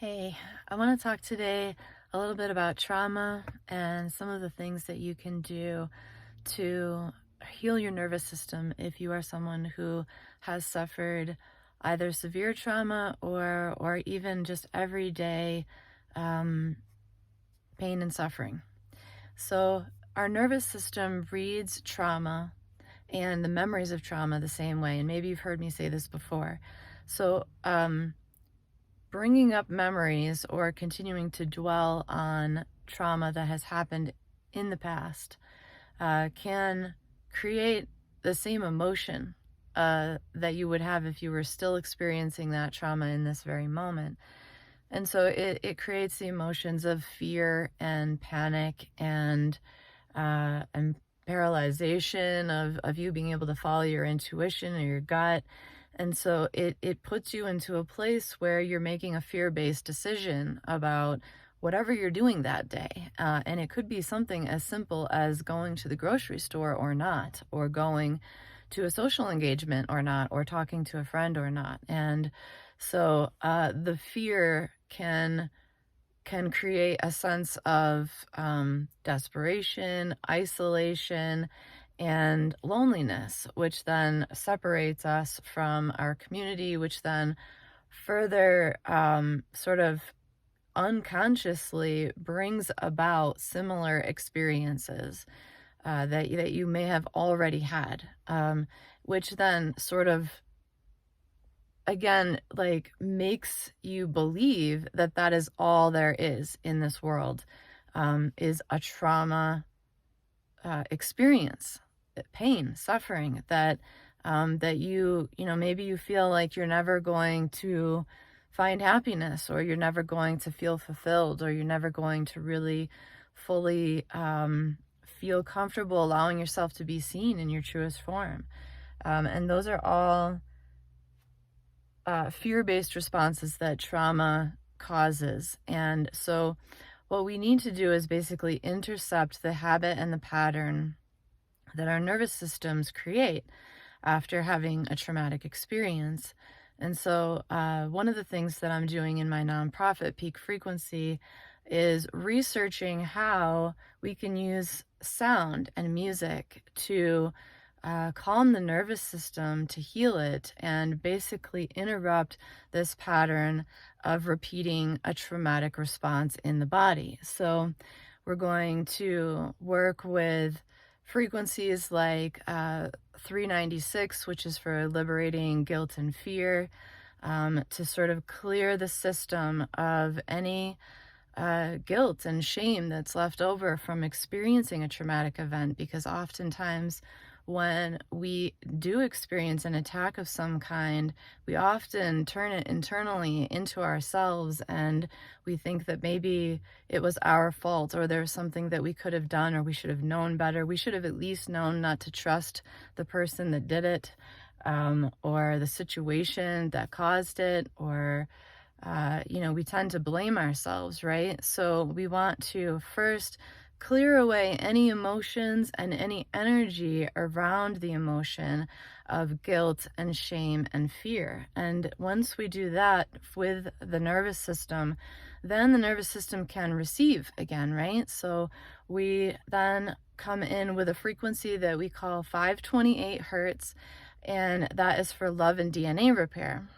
Hey, I want to talk today a little bit about trauma and some of the things that you can do to heal your nervous system if you are someone who has suffered either severe trauma or even just everyday um, pain and suffering. So our nervous system reads trauma and the memories of trauma the same way, and maybe you've heard me say this before. So bringing up memories or continuing to dwell on trauma that has happened in the past can create the same emotion that you would have if you were still experiencing that trauma in this very moment. And so it creates the emotions of fear and panic and paralyzation of you being able to follow your intuition or your gut. And so it puts you into a place where you're making a fear-based decision about whatever you're doing that day. And it could be something as simple as going to the grocery store or not, or going to a social engagement or not, or talking to a friend or not. And so the fear can create a sense of desperation, isolation, and loneliness, which then separates us from our community, which then further sort of unconsciously brings about similar experiences that you may have already had, which then sort of again, like, makes you believe that that is all there is in this world, is a trauma, experience, pain, suffering that maybe you feel like you're never going to find happiness, or you're never going to feel fulfilled, or you're never going to really fully, feel comfortable allowing yourself to be seen in your truest form. And those are all fear-based responses that trauma causes. And so what we need to do is basically intercept the habit and the pattern that our nervous systems create after having a traumatic experience. And so one of the things that I'm doing in my nonprofit, Peak Frequency, is researching how we can use sound and music to calm the nervous system, to heal it, and basically interrupt this pattern of repeating a traumatic response in the body. So we're going to work with frequencies like 396, which is for liberating guilt and fear, to sort of clear the system of any guilt and shame that's left over from experiencing a traumatic event, because oftentimes when we do experience an attack of some kind, we often turn it internally into ourselves, and we think that maybe it was our fault, or there was something that we could have done, or we should have known better. We should have at least known not to trust the person that did it, or the situation that caused it, or we tend to blame ourselves, right? So we want to first clear away any emotions and any energy around the emotion of guilt and shame and fear. And once we do that with the nervous system, then the nervous system can receive again, right? So we then come in with a frequency that we call 528 hertz, and that is for love and DNA repair.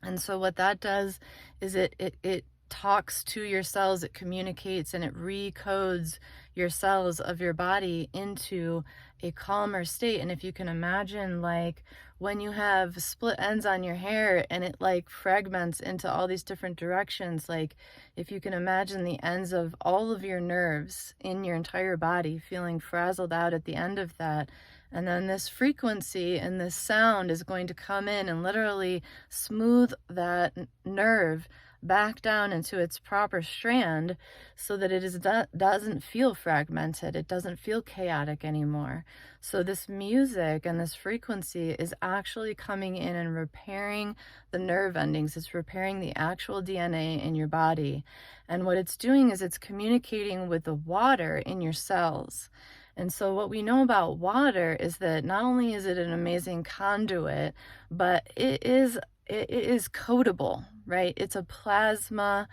And so what that does is it talks to your cells, it communicates, and it recodes your cells of your body into a calmer state. And if you can imagine, like, when you have split ends on your hair and it like fragments into all these different directions, like if you can imagine the ends of all of your nerves in your entire body feeling frazzled out at the end of that, and then this frequency and this sound is going to come in and literally smooth that nerve back down into its proper strand, so that doesn't feel fragmented, it doesn't feel chaotic anymore. So this music and this frequency is actually coming in and repairing the nerve endings. It's repairing the actual DNA in your body. And what it's doing is it's communicating with the water in your cells. And so what we know about water is that not only is it an amazing conduit, but it is it is codable, right? It's a plasma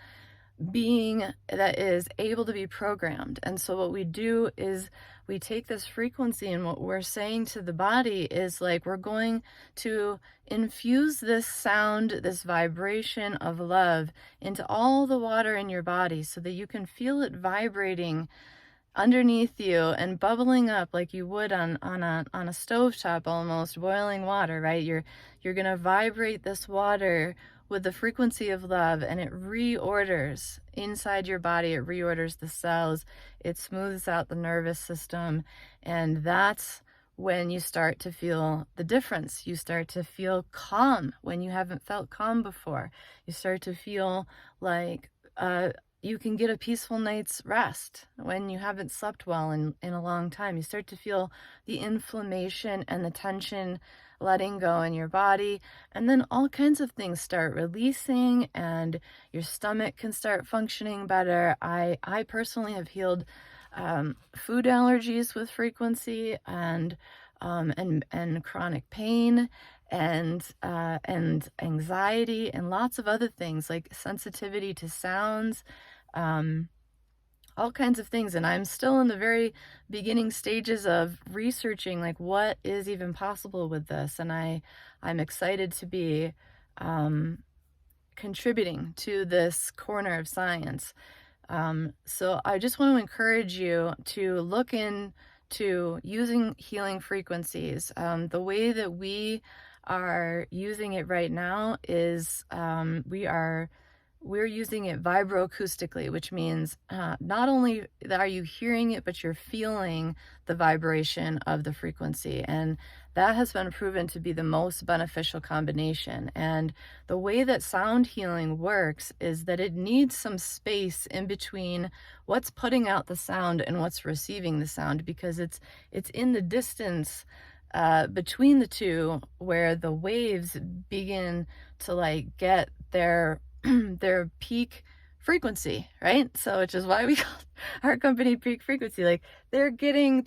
being that is able to be programmed. And so what we do is we take this frequency, and what we're saying to the body is like, we're going to infuse this sound, this vibration of love into all the water in your body so that you can feel it vibrating underneath you and bubbling up like you would on a stovetop, almost boiling water, right? You're gonna vibrate this water with the frequency of love, and it reorders inside your body. It reorders the cells, it smooths out the nervous system, and that's when you start to feel the difference. You start to feel calm when you haven't felt calm before. You start to feel like you can get a peaceful night's rest when you haven't slept well in a long time. You start to feel the inflammation and the tension letting go in your body. And then all kinds of things start releasing, and your stomach can start functioning better. I personally have healed food allergies with frequency, and chronic pain, and anxiety, and lots of other things like sensitivity to sounds, um, all kinds of things. And I'm still in the very beginning stages of researching like what is even possible with this. And I'm excited to be um, contributing to this corner of science. So I just want to encourage you to look into using healing frequencies. The way that we are using it right now is we're using it vibroacoustically, which means not only are you hearing it, but you're feeling the vibration of the frequency. And that has been proven to be the most beneficial combination. And the way that sound healing works is that it needs some space in between what's putting out the sound and what's receiving the sound, because it's in the distance between the two where the waves begin to like get their peak frequency, right? So which is why we call our company Peak Frequency. Like they're building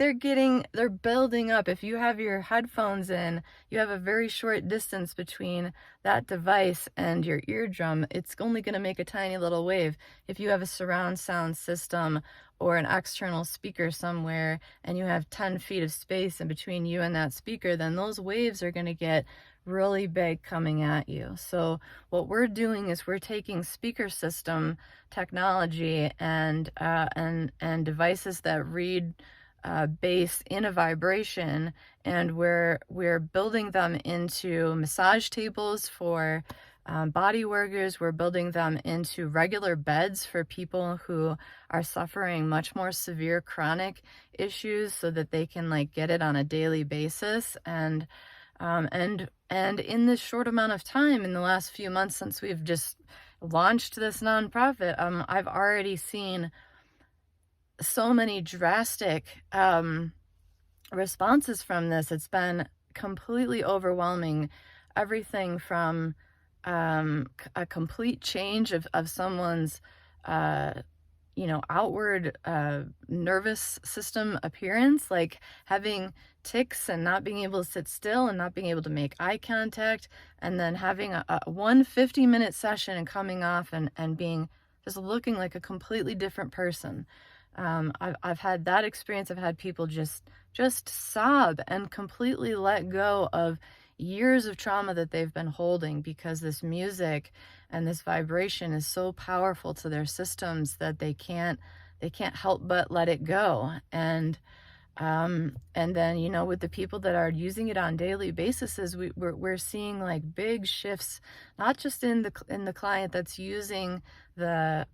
up. If you have your headphones in, you have a very short distance between that device and your eardrum. It's only going to make a tiny little wave. If you have a surround sound system or an external speaker somewhere, and you have 10 feet of space in between you and that speaker, then those waves are going to get really big coming at you. So what we're doing is we're taking speaker system technology and devices that read bass in a vibration, and we're building them into massage tables for body workers. We're building them into regular beds for people who are suffering much more severe chronic issues, so that they can like get it on a daily basis. And in this short amount of time, in the last few months since we've just launched this nonprofit, I've already seen so many drastic responses from this. It's been completely overwhelming. Everything from a complete change of someone's outward nervous system appearance, like having tics and not being able to sit still and not being able to make eye contact, and then having a 150-minute session and coming off and being just looking like a completely different person. I've had that experience. I've had people just sob and completely let go of years of trauma that they've been holding, because this music and this vibration is so powerful to their systems that they can't help but let it go. And then, with the people that are using it on daily basis, we're seeing like big shifts, not just in the client that's using the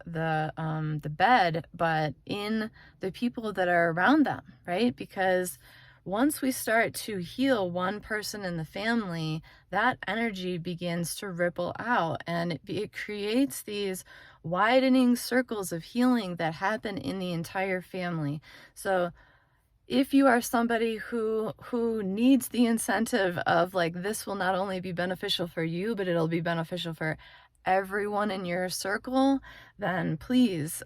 bed, but in the people that are around them, right? Because once we start to heal one person in the family, that energy begins to ripple out, and it creates these widening circles of healing that happen in the entire family. So if you are somebody who needs the incentive of like, this will not only be beneficial for you, but it'll be beneficial for everyone in your circle, then please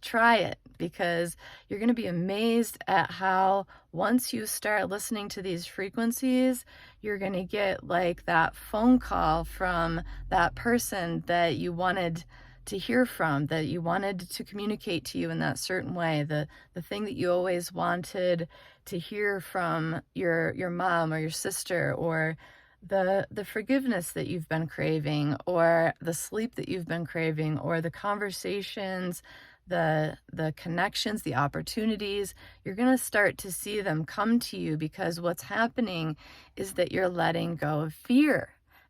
try it, because you're going to be amazed at how once you start listening to these frequencies, you're going to get like that phone call from that person that you wanted to hear from, that you wanted to communicate to you in that certain way, the thing that you always wanted to hear from your mom or your sister, or the forgiveness that you've been craving, or the sleep that you've been craving, or the conversations, the connections, the opportunities. You're going to start to see them come to you, because what's happening is that you're letting go of fear.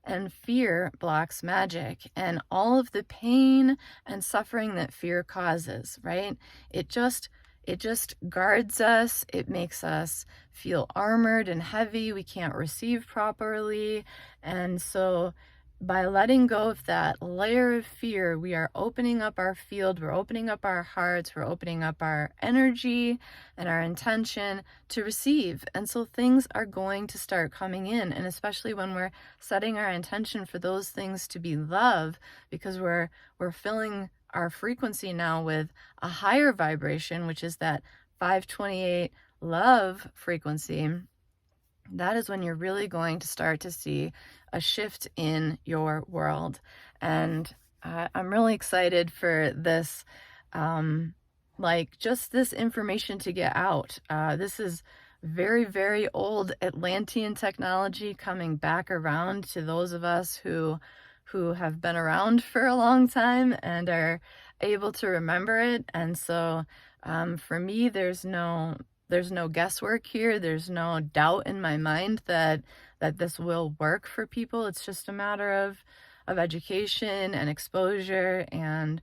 And fear blocks magic and all of the pain and suffering that fear causes, right? It just it just guards us. It makes us feel armored and heavy. We can't receive properly. And so by letting go of that layer of fear, we are opening up our field, we're opening up our hearts, we're opening up our energy and our intention to receive. And so things are going to start coming in. And especially when we're setting our intention for those things to be love, because we're filling our frequency now with a higher vibration, which is that 528 love frequency. That is when you're really going to start to see a shift in your world. And I'm really excited for this, like just this information to get out. This is very, very old Atlantean technology coming back around to those of us who have been around for a long time and are able to remember it. And so for me, there's no guesswork here. There's no doubt in my mind that this will work for people. It's just a matter of education and exposure, and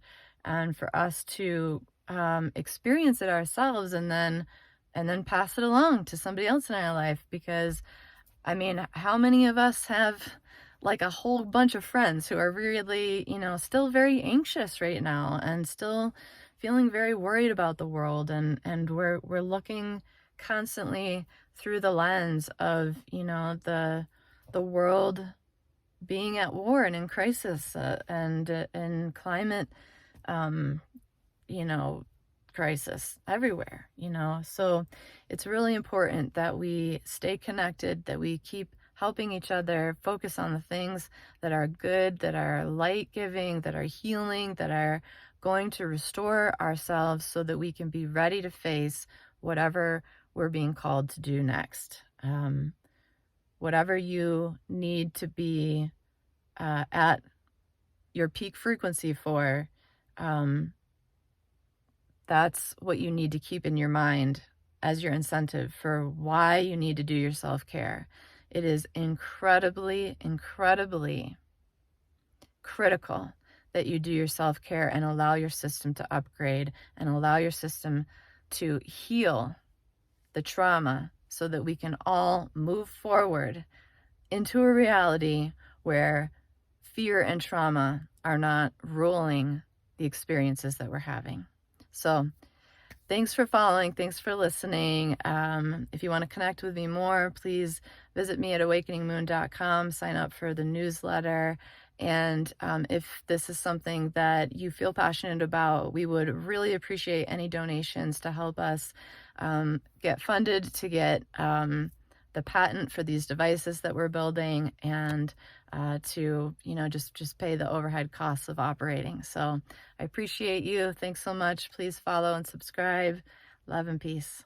for us to experience it ourselves, and then pass it along to somebody else in our life. Because I mean, how many of us have like a whole bunch of friends who are really, still very anxious right now, and still feeling very worried about the world, and we're looking constantly through the lens of, the world being at war and in crisis, and climate um you know, crisis everywhere, So it's really important that we stay connected, that we keep helping each other focus on the things that are good, that are light giving, that are healing, that are going to restore ourselves, so that we can be ready to face whatever we're being called to do next. Whatever you need to be at your peak frequency for, um, that's what you need to keep in your mind as your incentive for why you need to do your self-care. It is incredibly, incredibly critical that you do your self-care and allow your system to upgrade and allow your system to heal the trauma, so that we can all move forward into a reality where fear and trauma are not ruling the experiences that we're having. So thanks for following. Thanks for listening. If you want to connect with me more, please visit me at awakeningmoon.com, sign up for the newsletter. And if this is something that you feel passionate about, we would really appreciate any donations to help us get funded to get the patent for these devices that we're building, and to just pay the overhead costs of operating. So I appreciate you. Thanks so much. Please follow and subscribe. Love and peace.